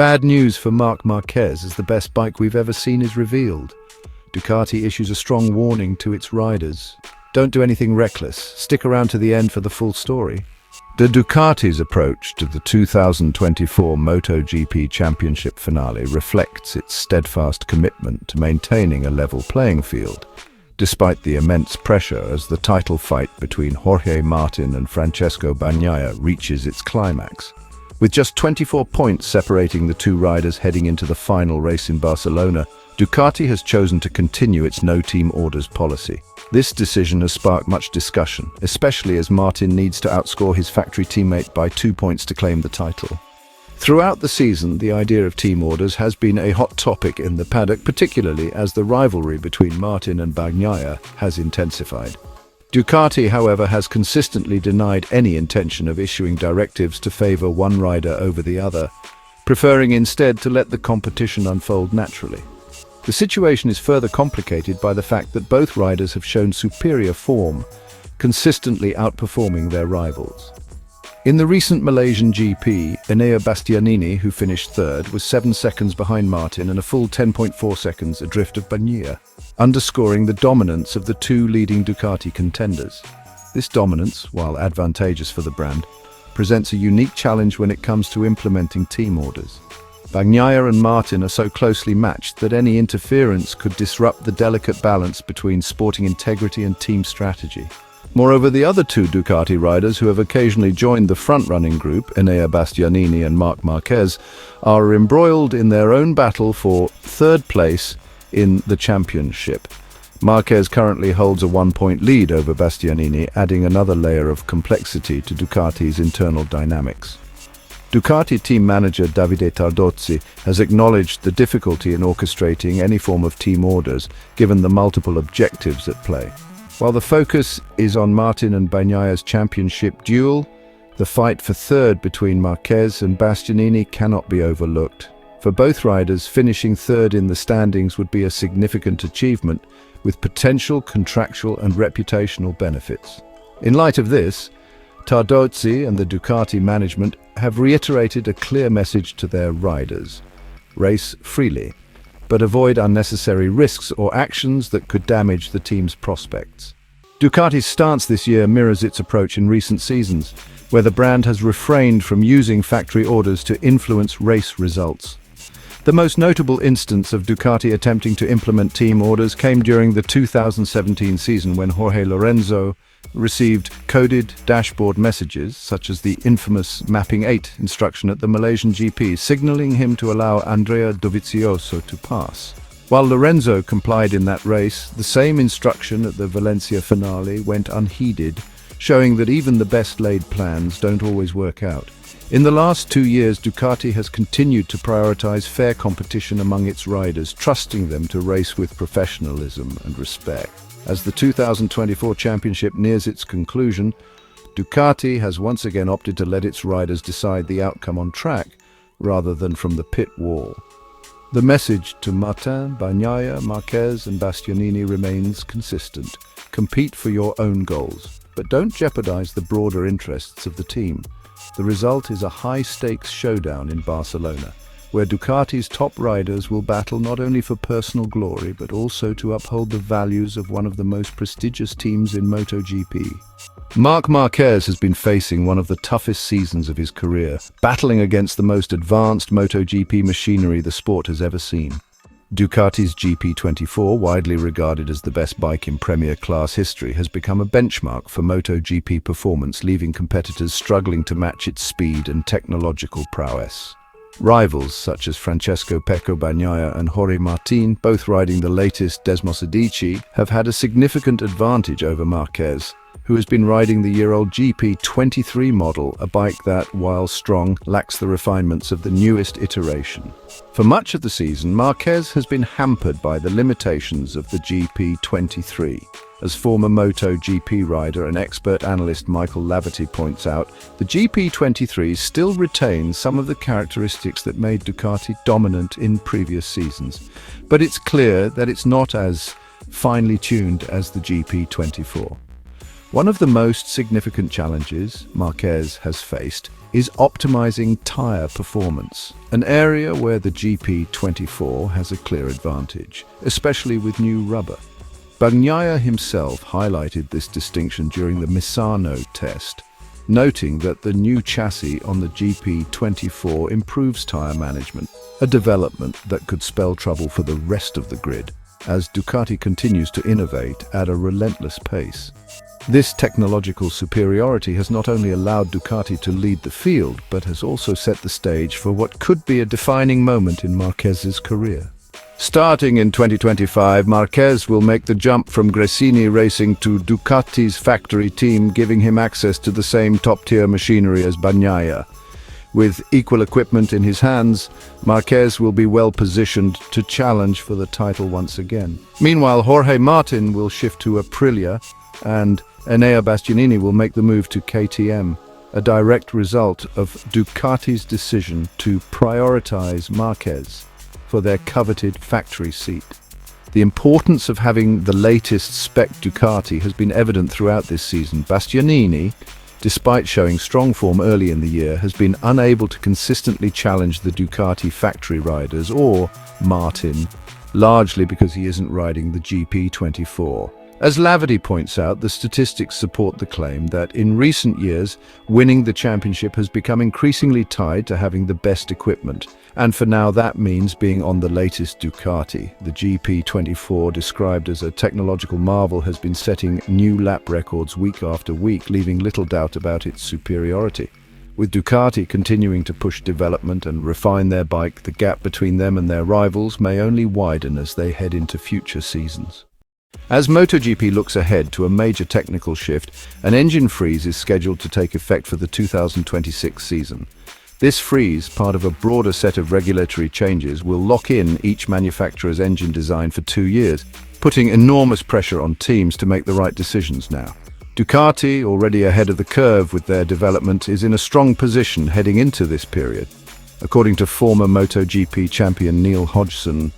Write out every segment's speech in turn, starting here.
Bad news for Marc Marquez as the best bike we've ever seen is revealed. Ducati issues a strong warning to its riders. Don't do anything reckless. Stick around to the end for the full story. The Ducati's approach to the 2024 MotoGP Championship finale reflects its steadfast commitment to maintaining a level playing field, despite the immense pressure as the title fight between Jorge Martin and Francesco Bagnaia reaches its climax. With just 24 points separating the two riders heading into the final race in Barcelona, Ducati has chosen to continue its no-team orders policy. This decision has sparked much discussion, especially as Martin needs to outscore his factory teammate by 2 points to claim the title. Throughout the season, the idea of team orders has been a hot topic in the paddock, particularly as the rivalry between Martin and Bagnaia has intensified. Ducati, however, has consistently denied any intention of issuing directives to favor one rider over the other, preferring instead to let the competition unfold naturally. The situation is further complicated by the fact that both riders have shown superior form, consistently outperforming their rivals. In the recent Malaysian GP, Enea Bastianini, who finished third, was 7 seconds behind Martin and a full 10.4 seconds adrift of Bagnaia, underscoring the dominance of the two leading Ducati contenders. This dominance, while advantageous for the brand, presents a unique challenge when it comes to implementing team orders. Bagnaia and Martin are so closely matched that any interference could disrupt the delicate balance between sporting integrity and team strategy. Moreover, the other two Ducati riders who have occasionally joined the front-running group, Enea Bastianini and Marc Marquez, are embroiled in their own battle for third place in the championship. Marquez currently holds a 1-point lead over Bastianini, adding another layer of complexity to Ducati's internal dynamics. Ducati team manager Davide Tardozzi has acknowledged the difficulty in orchestrating any form of team orders, given the multiple objectives at play. While the focus is on Martin and Bagnaia's championship duel, the fight for third between Marquez and Bastianini cannot be overlooked. For both riders, finishing third in the standings would be a significant achievement, with potential contractual and reputational benefits. In light of this, Tardozzi and the Ducati management have reiterated a clear message to their riders: race freely, but avoid unnecessary risks or actions that could damage the team's prospects. Ducati's stance this year mirrors its approach in recent seasons, where the brand has refrained from using factory orders to influence race results. The most notable instance of Ducati attempting to implement team orders came during the 2017 season when Jorge Lorenzo received coded dashboard messages, such as the infamous Mapping 8 instruction at the Malaysian GP, signaling him to allow Andrea Dovizioso to pass. While Lorenzo complied in that race, the same instruction at the Valencia finale went unheeded, showing that even the best-laid plans don't always work out. In the last 2 years, Ducati has continued to prioritize fair competition among its riders, trusting them to race with professionalism and respect. As the 2024 championship nears its conclusion, Ducati has once again opted to let its riders decide the outcome on track, rather than from the pit wall. The message to Martin, Bagnaia, Marquez and Bastianini remains consistent: compete for your own goals, but don't jeopardize the broader interests of the team. The result is a high-stakes showdown in Barcelona, where Ducati's top riders will battle not only for personal glory, but also to uphold the values of one of the most prestigious teams in MotoGP. Marc Marquez has been facing one of the toughest seasons of his career, battling against the most advanced MotoGP machinery the sport has ever seen. Ducati's GP24, widely regarded as the best bike in Premier Class history, has become a benchmark for MotoGP performance, leaving competitors struggling to match its speed and technological prowess. Rivals such as Francesco Pecco Bagnaia and Jorge Martin, both riding the latest Desmos Edici, have had a significant advantage over Marquez, who has been riding the year-old GP23 model, a bike that, while strong, lacks the refinements of the newest iteration. For much of the season, Marquez has been hampered by the limitations of the GP23. As former MotoGP rider and expert analyst Michael Laverty points out, the GP23 still retains some of the characteristics that made Ducati dominant in previous seasons, but it's clear that it's not as finely tuned as the GP24. One of the most significant challenges Marquez has faced is optimizing tire performance, an area where the GP24 has a clear advantage, especially with new rubber. Bagnaia himself highlighted this distinction during the Misano test, noting that the new chassis on the GP24 improves tire management, a development that could spell trouble for the rest of the grid, as Ducati continues to innovate at a relentless pace. This technological superiority has not only allowed Ducati to lead the field, but has also set the stage for what could be a defining moment in Marquez's career. Starting in 2025, Marquez will make the jump from Gresini Racing to Ducati's factory team, giving him access to the same top-tier machinery as Bagnaia. With equal equipment in his hands, Marquez will be well positioned to challenge for the title once again. Meanwhile, Jorge Martin will shift to Aprilia, and Enea Bastianini will make the move to KTM, a direct result of Ducati's decision to prioritize Marquez for their coveted factory seat. The importance of having the latest spec Ducati has been evident throughout this season. Bastianini, despite showing strong form early in the year, has been unable to consistently challenge the Ducati factory riders or Martin, largely because he isn't riding the GP24. As Lavity points out, the statistics support the claim that in recent years, winning the championship has become increasingly tied to having the best equipment. And for now, that means being on the latest Ducati. The GP24, described as a technological marvel, has been setting new lap records week after week, leaving little doubt about its superiority. With Ducati continuing to push development and refine their bike, the gap between them and their rivals may only widen as they head into future seasons. As MotoGP looks ahead to a major technical shift, an engine freeze is scheduled to take effect for the 2026 season. This freeze, part of a broader set of regulatory changes, will lock in each manufacturer's engine design for 2 years, putting enormous pressure on teams to make the right decisions now. Ducati, already ahead of the curve with their development, is in a strong position heading into this period. According to former MotoGP champion Neil Hodgson,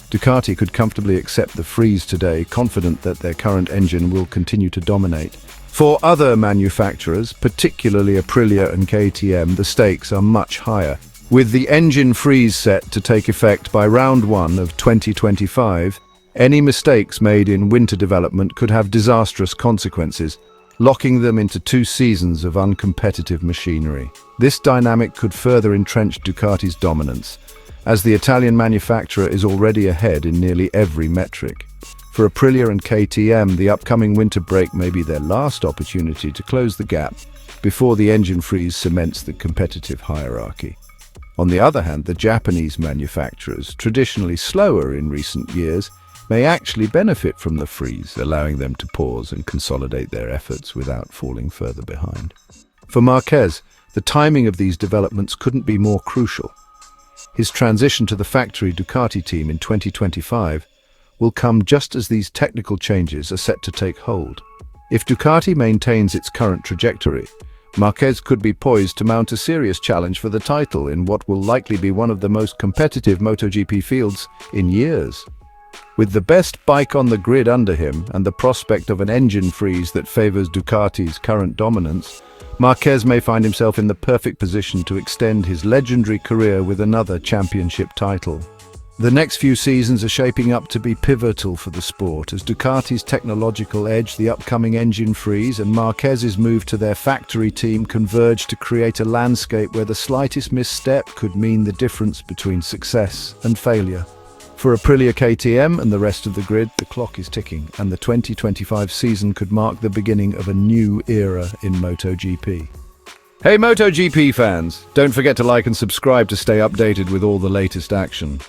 Ducati could comfortably accept the freeze today, confident that their current engine will continue to dominate. For other manufacturers, particularly Aprilia and KTM, the stakes are much higher. With the engine freeze set to take effect by round 1 of 2025, any mistakes made in winter development could have disastrous consequences, locking them into 2 seasons of uncompetitive machinery. This dynamic could further entrench Ducati's dominance, as the Italian manufacturer is already ahead in nearly every metric. For Aprilia and KTM, the upcoming winter break may be their last opportunity to close the gap before the engine freeze cements the competitive hierarchy. On the other hand, the Japanese manufacturers, traditionally slower in recent years, may actually benefit from the freeze, allowing them to pause and consolidate their efforts without falling further behind. For Marquez, the timing of these developments couldn't be more crucial. His transition to the factory Ducati team in 2025 will come just as these technical changes are set to take hold. If Ducati maintains its current trajectory, Marquez could be poised to mount a serious challenge for the title in what will likely be one of the most competitive MotoGP fields in years. With the best bike on the grid under him and the prospect of an engine freeze that favors Ducati's current dominance, Marquez may find himself in the perfect position to extend his legendary career with another championship title. The next few seasons are shaping up to be pivotal for the sport, as Ducati's technological edge, the upcoming engine freeze, and Marquez's move to their factory team converge to create a landscape where the slightest misstep could mean the difference between success and failure. For Aprilia, KTM and the rest of the grid, the clock is ticking, and the 2025 season could mark the beginning of a new era in MotoGP. Hey MotoGP fans, don't forget to like and subscribe to stay updated with all the latest action.